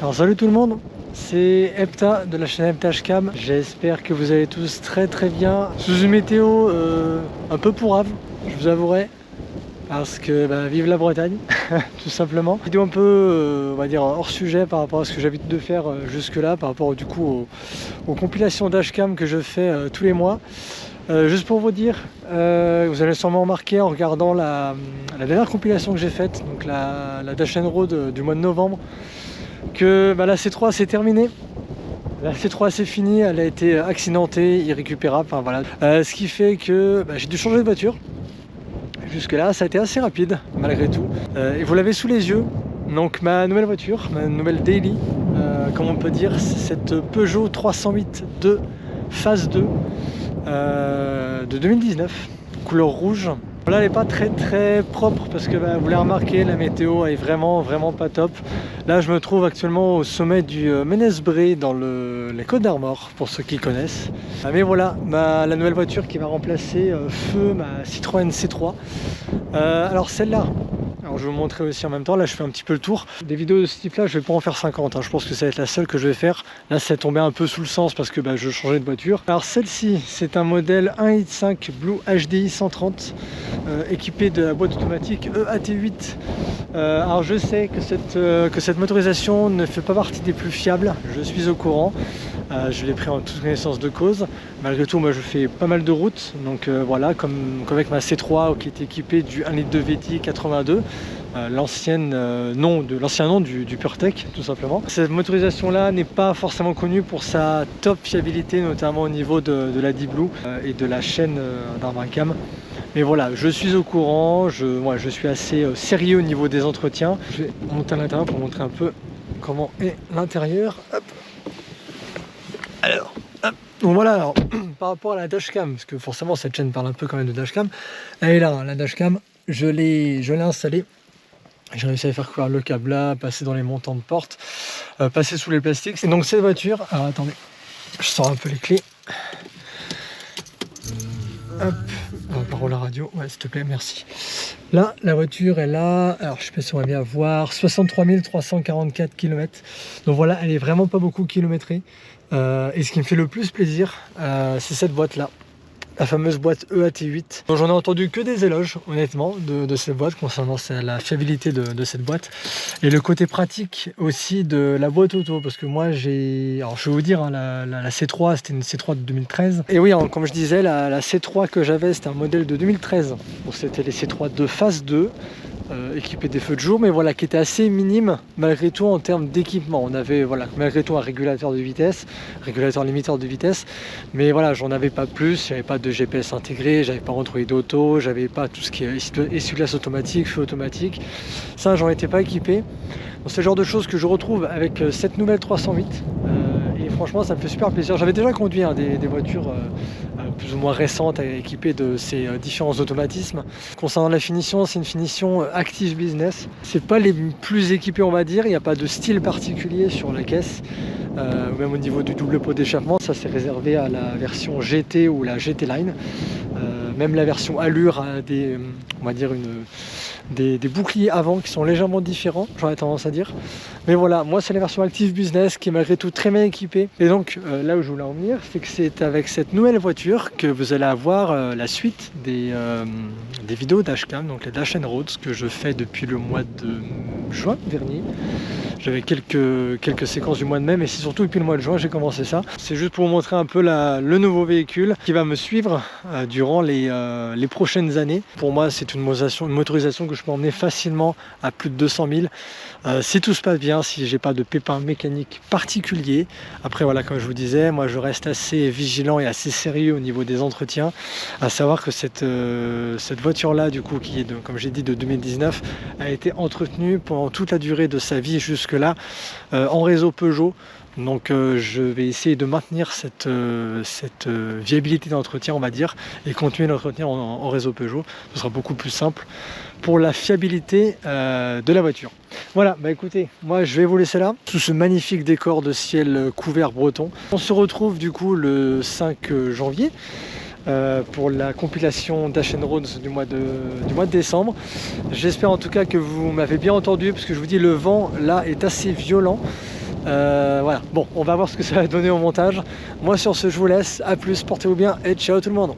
Alors salut tout le monde, c'est Epta de la chaîne Epta Cam. J'espère que vous allez tous très bien. Sous une météo un peu pourrave, je vous avouerai. Parce que vive la Bretagne, tout simplement. Vidéo un peu, on va dire, hors sujet par rapport à ce que j'ai l'habitude de faire jusque là, par rapport du coup aux compilations dashcam que je fais tous les mois. Juste pour vous dire, vous allez sûrement remarquer en regardant la dernière compilation que j'ai faite, donc la Dash & Road du mois de novembre, que la C3 c'est terminé. La C3 c'est fini, elle a été accidentée, irrécupérable, enfin voilà. Ce qui fait que j'ai dû changer de voiture. Jusque là ça a été assez rapide malgré tout. Et vous l'avez sous les yeux, donc ma nouvelle voiture, ma nouvelle daily, comme on peut dire, c'est cette Peugeot 308 de phase 2 de 2019, couleur rouge. Là elle n'est pas très propre parce que vous l'avez remarqué, la météo est vraiment pas top. Là je me trouve actuellement au sommet du Ménez-Bré dans les Côtes d'Armor pour ceux qui connaissent. Mais voilà, la nouvelle voiture qui va remplacer feu ma Citroën C3. Alors celle-là, alors je vais vous montrer aussi en même temps, là je fais un petit peu le tour. Des vidéos de ce type là je vais pas en faire 50, hein. Je pense que ça va être la seule que je vais faire. Là c'est tombé un peu sous le sens parce que je changeais de voiture. Alors celle-ci c'est un modèle 1.5 Blue HDI 130 équipé de la boîte automatique EAT8. Alors je sais que cette motorisation ne fait pas partie des plus fiables, je suis au courant. Je l'ai pris en toute connaissance de cause. Malgré tout, moi je fais pas mal de routes, donc voilà, comme avec ma C3 qui est équipée du 1 litre de VT 82, l'ancien nom du PureTech tout simplement. Cette motorisation là n'est pas forcément connue pour sa top fiabilité, notamment au niveau de la D-Blue et de la chaîne d'Arbracam. Mais voilà, je suis au courant, je suis assez sérieux au niveau des entretiens. Je vais monter à l'intérieur pour montrer un peu comment est l'intérieur. Alors, donc voilà, alors, par rapport à la dashcam, parce que forcément cette chaîne parle un peu quand même de dashcam, elle est là, hein, la dashcam, je l'ai installée, j'ai réussi à faire courir le câble là, passer dans les montants de porte, passer sous les plastiques. Et donc cette voiture, alors attendez, je sors un peu les clés. Hop, par contre la radio, ouais s'il te plaît, merci. Là, la voiture elle a, alors je sais pas si on va bien voir, 63 344 km. Donc voilà, elle est vraiment pas beaucoup kilométrée. Et ce qui me fait le plus plaisir, c'est cette boîte là, la fameuse boîte EAT8. Donc j'en ai entendu que des éloges honnêtement de cette boîte concernant la fiabilité de cette boîte et le côté pratique aussi de la boîte auto, parce que moi alors je vais vous dire, hein, la C3 c'était une C3 de 2013 et oui, comme je disais, la C3 que j'avais c'était un modèle de 2013, donc c'était les C3 de phase 2 équipé des feux de jour, mais voilà, qui était assez minime malgré tout en termes d'équipement. On avait malgré tout un régulateur de vitesse, régulateur limiteur de vitesse, mais voilà, j'en avais pas plus, j'avais pas de GPS intégré, j'avais pas Android Auto, j'avais pas tout ce qui est essuie-glace automatique, feu automatique, ça j'en étais pas équipé. Donc c'est le genre de choses que je retrouve avec cette nouvelle 308 et franchement ça me fait super plaisir. J'avais déjà conduit des voitures plus ou moins récentes équipées de ces différents automatismes. Concernant la finition, c'est une finition Active Business. C'est pas les plus équipés on va dire, il n'y a pas de style particulier sur la caisse. Même au niveau du double pot d'échappement, ça c'est réservé à la version GT ou la GT Line. Même la version Allure a on va dire des boucliers avant qui sont légèrement différents, j'aurais tendance à dire. Mais voilà, moi c'est la version Active Business qui est malgré tout très bien équipée. Et donc là où je voulais en venir, c'est que c'est avec cette nouvelle voiture que vous allez avoir la suite des vidéos dashcam, donc les Dash & Roads que je fais depuis le mois de juin dernier. J'avais quelques séquences du mois de mai, mais c'est surtout depuis le mois de juin j'ai commencé ça. C'est juste pour vous montrer un peu le nouveau véhicule qui va me suivre durant les prochaines années. Pour moi c'est une motorisation que je peux emmener facilement à plus de 200 000 si tout se passe bien, si j'ai pas de pépins mécaniques particuliers. Après voilà, comme je vous disais, moi je reste assez vigilant et assez sérieux au niveau des entretiens, à savoir que cette voiture là du coup qui est comme j'ai dit de 2019 a été entretenue pendant toute la durée de sa vie jusque là en réseau Peugeot. Donc je vais essayer de maintenir cette viabilité d'entretien on va dire, et continuer d'entretenir en réseau Peugeot. Ce sera beaucoup plus simple pour la fiabilité de la voiture. Voilà, écoutez, moi je vais vous laisser là, sous ce magnifique décor de ciel couvert breton. On se retrouve du coup le 5 janvier pour la compilation Dash & Roads du mois de décembre. J'espère en tout cas que vous m'avez bien entendu, parce que je vous dis, le vent là est assez violent. Voilà, bon, on va voir ce que ça va donner au montage. Moi sur ce, je vous laisse, à plus, portez-vous bien et ciao tout le monde.